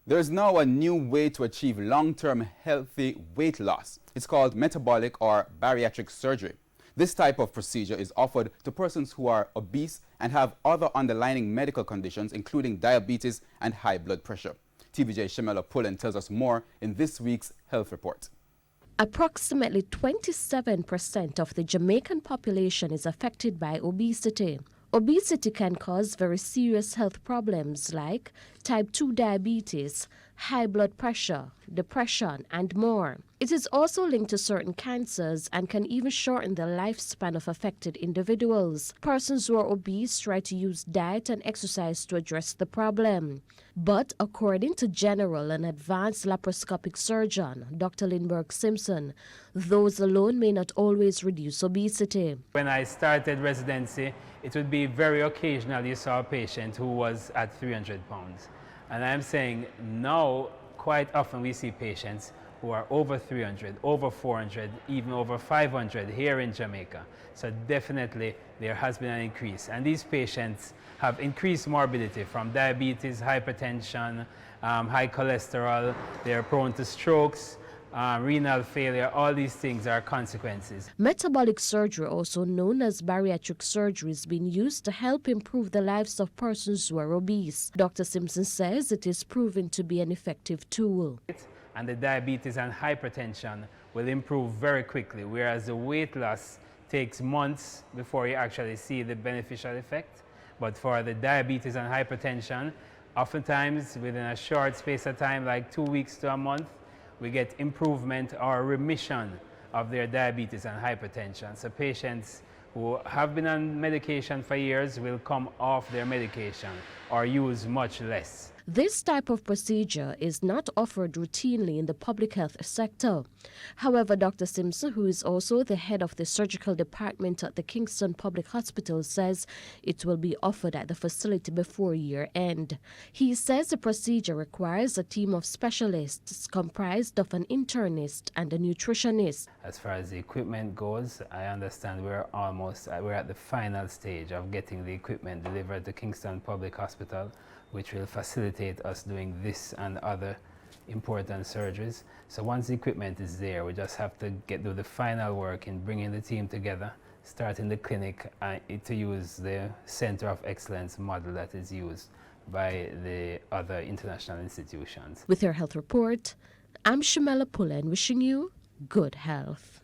There is now a new way to achieve long-term healthy weight loss. It's called metabolic or bariatric surgery. This type of procedure is offered to persons who are obese and have other underlying medical conditions, including diabetes and high blood pressure. TVJ Shamela Pullen tells us more in this week's health report. Approximately 27% of the Jamaican population is affected by obesity. Obesity can cause very serious health problems like type 2 diabetes, high blood pressure, depression, and more. It is also linked to certain cancers and can even shorten the lifespan of affected individuals. Persons who are obese try to use diet and exercise to address the problem. But according to general and advanced laparoscopic surgeon Dr. Lindbergh Simpson, those alone may not always reduce obesity. When I started residency, it would be very occasional you saw a patient who was at 300 pounds. And I'm saying now quite often we see patients who are over 300, over 400, even over 500 here in Jamaica. So definitely there has been an increase. And these patients have increased morbidity from diabetes, hypertension, high cholesterol. They're prone to strokes, renal failure. All these things are consequences. Metabolic surgery, also known as bariatric surgery, is being used to help improve the lives of persons who are obese. Dr. Simpson says it is proven to be an effective tool. And the diabetes and hypertension will improve very quickly, whereas the weight loss takes months before you actually see the beneficial effect. But for the diabetes and hypertension, oftentimes within a short space of time, like 2 weeks to a month, we get improvement or remission of their diabetes and hypertension. So patients who have been on medication for years will come off their medication or use much less. This type of procedure is not offered routinely in the public health sector. However, Dr. Simpson, who is also the head of the surgical department at the Kingston Public Hospital, says it will be offered at the facility before year end. He says the procedure requires a team of specialists comprised of an internist and a nutritionist. As far as the equipment goes, I understand we're at the final stage of getting the equipment delivered to Kingston Public Hospital, which will facilitate us doing this and other important surgeries. So once the equipment is there, we just have to do the final work in bringing the team together, starting the clinic to use the Center of Excellence model that is used by the other international institutions. With your health report, I'm Shamela Pullen, wishing you good health.